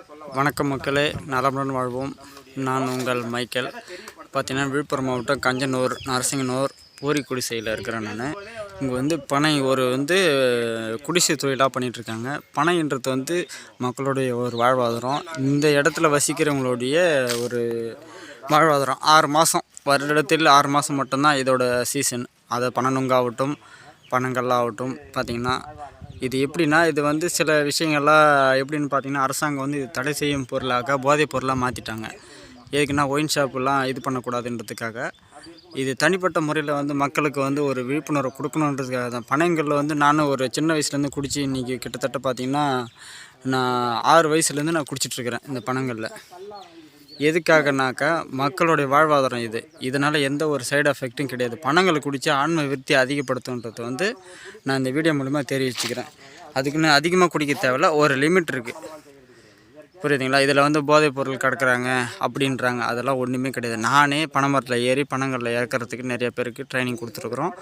வணக்கம் மக்களே, நலமுடன் வாழ்வோம். நான் உங்கள் மைக்கேல். பார்த்தீங்கன்னா விழுப்புரம் மாவட்டம் கஞ்சனூர் நரசிங்கனூர் பூரிக்குடிசையில் இருக்கிறேன். நான் இங்கே பனை குடிசை தொழிலாக பண்ணிகிட்ருக்காங்க. பனைன்றது மக்களுடைய ஒரு வாழ்வாதாரம். இந்த இடத்துல வசிக்கிறவங்களுடைய ஒரு வாழ்வாதாரம் 6 மாதம், வருடத்தில் 6 மாதம் மட்டும்தான் இதோட சீசன். அதை பனநுங்காகட்டும் பனங்கல்லாகட்டும் பார்த்திங்கன்னா இது எப்படின்னா, இது சில விஷயங்கள்லாம் எப்படின்னு பார்த்தீங்கன்னா, அரசாங்கம் இது தடை செய்யும் பொருளாக போதைப் பொருளாக மாற்றிட்டாங்க. எதுக்குன்னா ஒயின் ஷாப்புலாம் இது பண்ணக்கூடாதுன்றதுக்காக. இது தனிப்பட்ட முறையில் மக்களுக்கு ஒரு விழிப்புணர்வு கொடுக்கணுன்றதுக்காக தான். பனைங்களில் நானும் ஒரு சின்ன வயசுலேருந்து குடித்து இன்றைக்கி கிட்டத்தட்ட பார்த்திங்கன்னா நான் 6 வயசுலேருந்து நான் குடிச்சிட்ருக்கிறேன் இந்த பனங்களில். எதுக்காகனாக்கா மக்களுடைய வாழ்வாதாரம் இது. இதனால் எந்த ஒரு சைடு எஃபெக்ட்டும் கிடையாது. பனங்களை குடித்து ஆன்ம விருத்தி அதிகப்படுத்துன்றது நான் இந்த வீடியோ மூலமாக தெரிவிச்சுக்கிறேன். அதுக்குன்னு அதிகமாக குடிக்க தேவையில்ல, ஒரு லிமிட் இருக்குது. புரியுதுங்களா? இதில் போதைப் பொருள் கிடக்குறாங்க அப்படின்றாங்க. அதெல்லாம் ஒன்றுமே கிடையாது. நானே பனைமரத்தில் ஏறி பனங்களில் இறக்கிறதுக்கு நிறைய பேருக்கு ட்ரைனிங் கொடுத்துருக்குறோம்.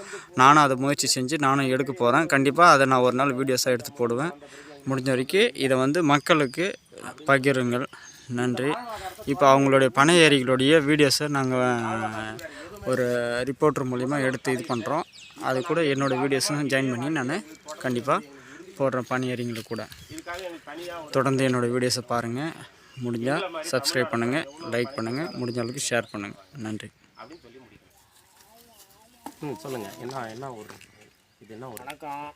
நானும் அதை முயற்சி செஞ்சு நானும் எடுக்க போகிறேன். கண்டிப்பாக அதை நான் ஒரு நாள் வீடியோஸாக எடுத்து போடுவேன். முடிஞ்ச வரைக்கும் இதை மக்களுக்கு பகிருங்கள். நன்றி. இப்போ அவங்களுடைய பனை ஏரிகளுடைய வீடியோஸை நாங்கள் ஒரு ரிப்போர்ட்டர் மூலிமா எடுத்து இது பண்ணுறோம். அது கூட என்னோடய வீடியோஸும் ஜாயின் பண்ணி நான் கண்டிப்பாக போடுறேன். பனை ஏரிங்களை கூட தொடர்ந்து என்னோடய வீடியோஸை பாருங்கள். முடிஞ்சால் சப்ஸ்கிரைப் பண்ணுங்கள், லைக் பண்ணுங்கள், முடிஞ்ச அளவுக்கு ஷேர் பண்ணுங்கள். நன்றி. சொல்லுங்கள். என்ன ஊர் இது? என்ன ஊர்? வணக்கம்.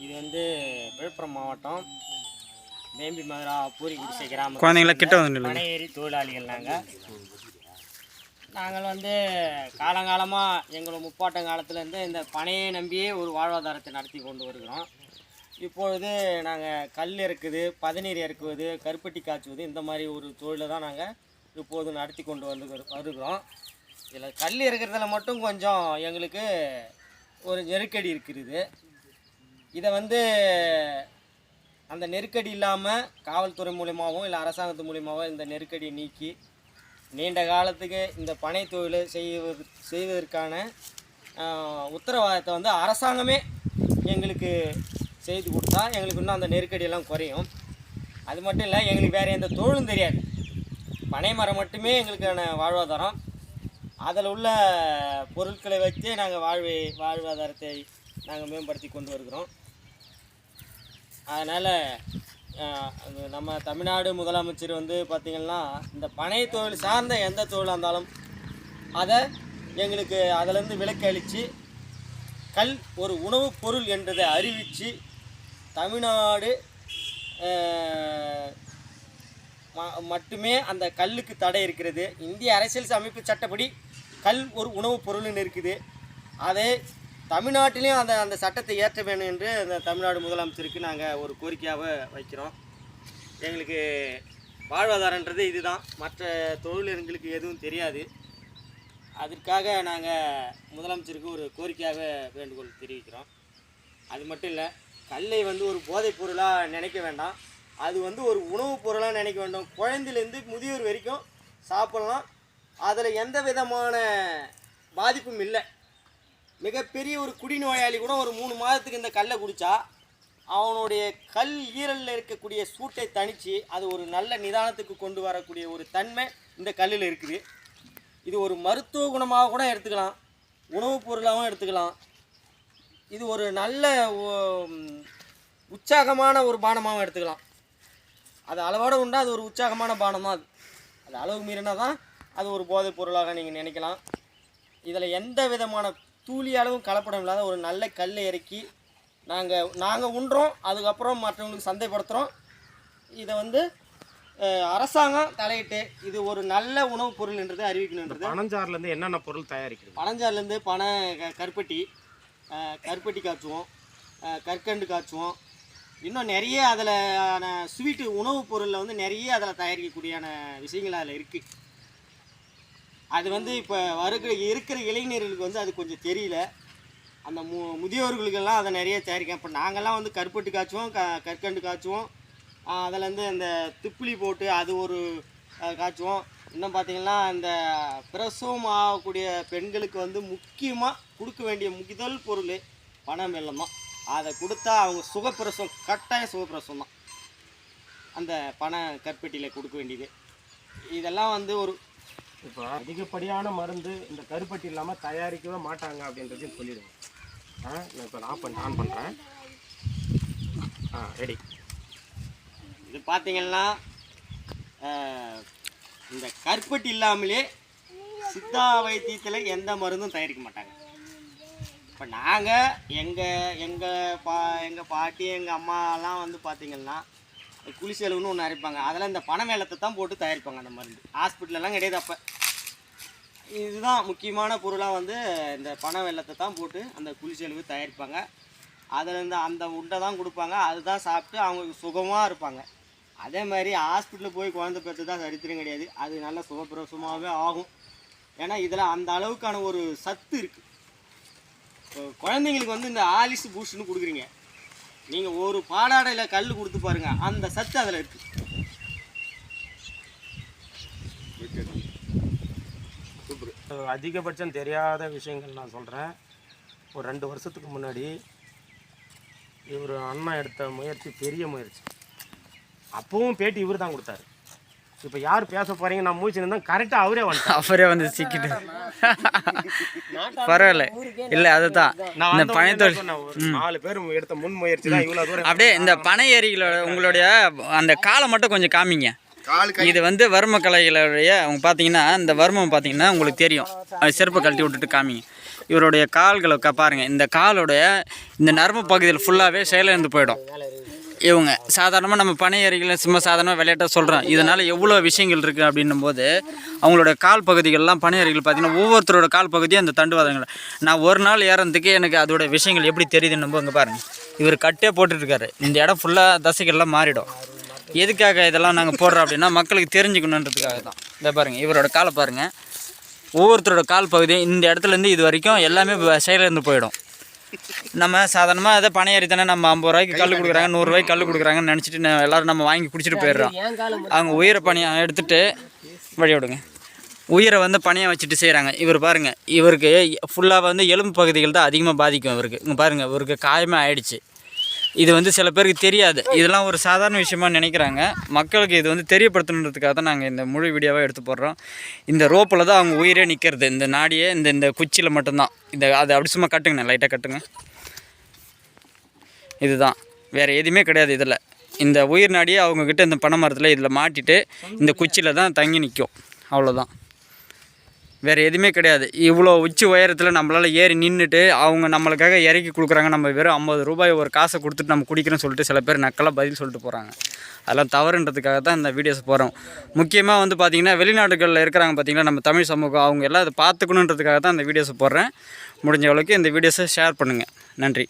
இது விழுப்புரம் மாவட்டம் வேம்பி மதுரா பூரிக்குடிசை கிராமம். குழந்தைங்கள கிட்ட பனை ஏரி தொழிலாளிகள் நாங்கள் காலங்காலமாக எங்களோட முப்பாட்டங்காலத்துலேருந்து இந்த பனையை நம்பியே ஒரு வாழ்வாதாரத்தை நடத்தி கொண்டு வருகிறோம். இப்பொழுது நாங்கள் கல் இறக்குது, பதநீர் இறக்குவது, கருப்பட்டி காய்ச்சுவது, இந்த மாதிரி ஒரு தொழிலை தான் நாங்கள் இப்போது நடத்தி கொண்டு வருகிறோம். இதில் கல் இறக்குறதுல மட்டும் கொஞ்சம் எங்களுக்கு ஒரு நெருக்கடி இருக்கிறது. இதை அந்த நெருக்கடி இல்லாமல் காவல்துறை மூலியமாகவும் இல்லை அரசாங்கத்து மூலியமாகவும் இந்த நெருக்கடியை நீக்கி நீண்ட காலத்துக்கு இந்த பனை தொழிலை செய்வதற்கான உத்தரவாதத்தை அரசாங்கமே எங்களுக்கு செய்து கொடுத்தா எங்களுக்கு இன்னும் அந்த நெருக்கடியெல்லாம் குறையும். அது மட்டும் இல்லை, எங்களுக்கு வேறு எந்த தொழிலும் தெரியாது. பனை மரம் மட்டுமே எங்களுக்கான வாழ்வாதாரம். அதில் உள்ள பொருட்களை வச்சு நாங்கள் வாழ்வாதாரத்தை நாங்கள் மேம்படுத்தி கொண்டு வருகிறோம். அதனால் நம்ம தமிழ்நாடு முதலமைச்சர் பார்த்திங்கன்னா இந்த பனை தொழில் சார்ந்த எந்த தொழிலாக இருந்தாலும் அதை எங்களுக்கு அதிலேருந்து விலக்கு அளித்து கல் ஒரு உணவுப் பொருள் என்றதை அறிவித்து தமிழ்நாடு மட்டுமே அந்த கல்லுக்கு தடை இருக்கிறது. இந்திய அரசியல் அமைப்பு சட்டப்படி கல் ஒரு உணவுப் பொருள்னு இருக்குது. அதை தமிழ்நாட்டிலையும் அந்த சட்டத்தை ஏற்ற வேணும் என்று அந்த தமிழ்நாடு முதலமைச்சருக்கு நாங்கள் ஒரு கோரிக்கையாக வைக்கிறோம். எங்களுக்கு வாழ்வாதாரன்றது இதுதான். மற்ற தொழில் எங்களுக்கு எதுவும் தெரியாது. அதற்காக நாங்கள் முதலமைச்சருக்கு ஒரு கோரிக்கையாக வேண்டுகோள் தெரிவிக்கிறோம். அது மட்டும் இல்லை, கல்லை ஒரு போதைப் பொருளாக நினைக்க வேண்டாம். அது ஒரு உணவுப் பொருளாக நினைக்க வேண்டும். குழந்தையிலேருந்து முதியோர் வரைக்கும் சாப்பிட்லாம். அதில் எந்த விதமான பாதிப்பும் இல்லை. மிகப்பெரிய ஒரு குடிநோயாளி கூட ஒரு 3 மாதத்துக்கு இந்த கல்லை குடித்தா அவனுடைய கல் ஈரலில் இருக்கக்கூடிய சூட்டை தணித்து அது ஒரு நல்ல நிதானத்துக்கு கொண்டு வரக்கூடிய ஒரு தன்மை இந்த கல்லில் இருக்குது. இது ஒரு மருத்துவ குணமாக கூட எடுத்துக்கலாம், உணவுப் பொருளாகவும் எடுத்துக்கலாம். இது ஒரு நல்ல உற்சாகமான ஒரு பானமாகவும் எடுத்துக்கலாம். அது அளவோடு உண்டா அது ஒரு உற்சாகமான பானமாக. அது அளவு மீறினா தான் அது ஒரு போதைப் பொருளாக நீங்கள் நினைக்கலாம். இதில் எந்த விதமான தூளி அளவும் கலப்படம் இல்லாத ஒரு நல்ல கல்லை இறக்கி நாங்கள் உண்றோம். அதுக்கப்புறம் மற்றவங்களுக்கு சந்தைப்படுத்துகிறோம். இதை அரசாங்கம் தலையிட்டு இது ஒரு நல்ல உணவுப் பொருள் என்றதை அறிவிக்கணுன்றது. பனஞ்சாறுலேருந்து என்னென்ன பொருள் தயாரிக்கிறது? பனஞ்சாறுலேருந்து கருப்பட்டி காய்ச்சுவோம், கற்கண்டு காய்ச்சுவோம். இன்னும் நிறைய அதில் ஸ்வீட்டு உணவுப் பொருளில் நிறைய அதில் தயாரிக்கக்கூடியான விஷயங்கள் அதில் இருக்குது. அது இப்போ இருக்கிற இளைஞர்களுக்கு அது கொஞ்சம் தெரியல. அந்த முதியோர்களுக்கெல்லாம் அதை நிறைய தயாரிக்க. இப்போ நாங்கள்லாம் கருப்பட்டி காய்ச்சுவோம், கற்கண்டு காய்ச்சுவோம். அதிலேருந்து அந்த திப்புளி போட்டு அது ஒரு காய்ச்சுவோம். இன்னும் பார்த்திங்கன்னா இந்த பிரசவம் ஆகக்கூடிய பெண்களுக்கு முக்கியமாக கொடுக்க வேண்டிய முதல் பொருள் பனை வெல்லம் தான். அதை கொடுத்தா அவங்க சுகப்பிரசவம், கட்டாயம் சுகப்பிரசவம் தான். அந்த பண கருப்பெட்டியில் கொடுக்க வேண்டியது. இதெல்லாம் வந்து ஒரு இப்போ அதிகப்படியான மருந்து இந்த கருப்பட்டி இல்லாமல் தயாரிக்கவே மாட்டாங்க அப்படின்றதையும் சொல்லிடுங்க. நான் இப்போ ஆன் பண்ணுறேன். ரெடி. இது பார்த்தீங்கன்னா இந்த கருப்பட்டி இல்லாமலே சித்தா வைத்தியத்தில் எந்த மருந்தும் தயாரிக்க மாட்டாங்க. இப்போ நாங்கள் எங்கள் பாட்டி எங்கள் அம்மாலாம் வந்து பார்த்திங்கன்னா குளிசெலவுன்னு ஒன்று அரைப்பாங்க. அதில் இந்த பனை வெல்லத்தை தான் போட்டு தயாரிப்பாங்க அந்த மருந்து. ஹாஸ்பிட்டலெலாம் கிடையாது. அப்போ இதுதான் முக்கியமான பொருளாக வந்து இந்த பனை வெல்லத்தை தான் போட்டு அந்த குளிசெலவு தயாரிப்பாங்க. அதில் இருந்து அந்த உண்டை தான் கொடுப்பாங்க. அதுதான் சாப்பிட்டு அவங்க சுகமாக இருப்பாங்க. அதே மாதிரி ஹாஸ்பிட்டலில் போய் குழந்தை பெற்று தான் சரித்திரம் கிடையாது. அது நல்ல சுகப்பிரசவமாகவே ஆகும். ஏன்னா இதில் அந்த அளவுக்கான ஒரு சத்து இருக்குது. குழந்தைங்களுக்கு வந்து இந்த ஆலிஸ் பூஸ்ட்னு கொடுக்குறீங்க. நீங்கள் ஒரு பாலாடையில் கல் கொடுத்து பாருங்கள், அந்த சத்து அதில் இருக்குது. அதிகபட்சம் தெரியாத விஷயங்கள் நான் சொல்கிறேன். ஒரு 2 வருஷத்துக்கு முன்னாடி இவர் அண்ணா எடுத்த முயற்சி பெரிய முயற்சி. அப்பவும் பேட்டி இவர் தான் கொடுத்தாரு. இப்போ யார் பேச போகிறீங்க நான் மூச்சுன்னு கரெக்டாக அவரே வந்து சிக்கிட்டு பரவாயில்ல. இல்லை அதுதான் இந்த பனைத்தொழில் 4 பேர் எடுத்த முன் முயற்சி தான் இவ்வளோ தூரம். அப்படியே இந்த பனை ஏரிகளோட உங்களுடைய அந்த காலை மட்டும் கொஞ்சம் காமிங்க. இது வந்து வர்ம கலைகளுடைய அவங்க பார்த்தீங்கன்னா இந்த வர்மம் பார்த்தீங்கன்னா உங்களுக்கு தெரியும். அது செருப்பை கழட்டி விட்டுட்டு காமிங்க. இவருடைய கால்களை பாருங்கள். இந்த காலோடைய இந்த நரம்பு பகுதியில் ஃபுல்லாகவே செயலிழந்து போயிடும். இவங்க சாதாரணமாக நம்ம பனை ஏரிகளை சும்மா சாதாரணமாக விளையாட்டாக சொல்கிறோம். இதனால் எவ்வளோ விஷயங்கள் இருக்குது அப்படின்னும் போது அவங்களோட கால் பகுதிகள்லாம் பனை ஏரிகள் பார்த்திங்கன்னா ஒவ்வொருத்தரோட கால் பகுதியும் அந்த தண்டுவாதங்கள். நான் ஒரு நாள் ஏறதுக்கு எனக்கு அதோட விஷயங்கள் எப்படி தெரியுதுன்னு இங்கே பாருங்கள். இவர் கட்டே போட்டுட்ருக்காரு. இந்த இடம் ஃபுல்லாக தசைகள்லாம் மாறிடும். எதுக்காக இதெல்லாம் நாங்கள் போடுறோம் அப்படின்னா மக்களுக்கு தெரிஞ்சுக்கணுன்றதுக்காக தான். இதை பாருங்கள், இவரோட காலை பாருங்கள். ஒவ்வொருத்தரோட கால் பகுதி இந்த இடத்துலேருந்து இது வரைக்கும் எல்லாமே செயலிழந்து போயிடும். நம்ம சாதாரணமாக அதை பனை ஏறி தானே நம்ம 50 ரூபாய்க்கு கல் கொடுக்குறாங்க, 100 ரூபாய்க்கு கல் கொடுக்குறாங்கன்னு நினச்சிட்டு எல்லோரும் நம்ம வாங்கி குடிச்சிட்டு போயிடுறோம். அவங்க உயிரை பணியாக எடுத்துகிட்டு வழி விடுங்க. உயிரை வந்து பணியாக வச்சுட்டு செய்கிறாங்க. இவர் பாருங்கள், இவருக்கு ஃபுல்லாக வந்து எலும்பு பகுதிகள் தான் அதிகமாக பாதிக்கும். இவருக்கு இங்கே பாருங்கள், இவருக்கு காயமே ஆயிடுச்சு. இது வந்து சில பேருக்கு தெரியாது. இதெல்லாம் ஒரு சாதாரண விஷயமா நினைக்கிறாங்க. மக்களுக்கு இது வந்து தெரியப்படுத்தணுன்றதுக்காக தான் நாங்கள் இந்த முழு வீடியோவாக எடுத்து போடுறோம். இந்த ரோப்பில் தான் அவங்க உயிரே நிற்கிறது. இந்த நாடியே இந்த குச்சியில் மட்டும்தான். அது அப்படி சும்மா கட்டுங்கண்ணே, லைட்டாக கட்டுங்க. இதுதான், வேறு எதுவுமே கிடையாது. இதில் இந்த உயிர் நாடியே அவங்கக்கிட்ட இந்த பனை மரத்தில் இதில் மாட்டிட்டு இந்த குச்சியில் தான் தங்கி நிற்கும். அவ்வளோதான், வேறு எதுவுமே கிடையாது. இவ்வளோ உச்சி உயரத்தில் நம்மளால் ஏறி நின்றுட்டு அவங்க நம்மளுக்காக இறக்கி கொடுக்குறாங்க. நம்ம வெறும் 50 ரூபாய் ஒரு காசை கொடுத்துட்டு நம்ம குடிக்கிறோன்னு சொல்லிட்டு சில பேர் நக்கலாக பதில் சொல்லிட்டு போகிறாங்க. அதெல்லாம் தவறுன்றதுக்காக தான் இந்த வீடியோஸ் போகிறோம். முக்கியமாக வந்து பார்த்திங்கன்னா வெளிநாடுகளில் இருக்கிறாங்க பார்த்திங்கன்னா நம்ம தமிழ் சமூகம், அவங்க எல்லாம் அதை பார்த்துக்கணுன்றதுக்காக தான் இந்த வீடியோஸ் போடுறேன். முடிஞ்ச அளவுக்கு இந்த வீடியோஸை ஷேர் பண்ணுங்கள். நன்றி.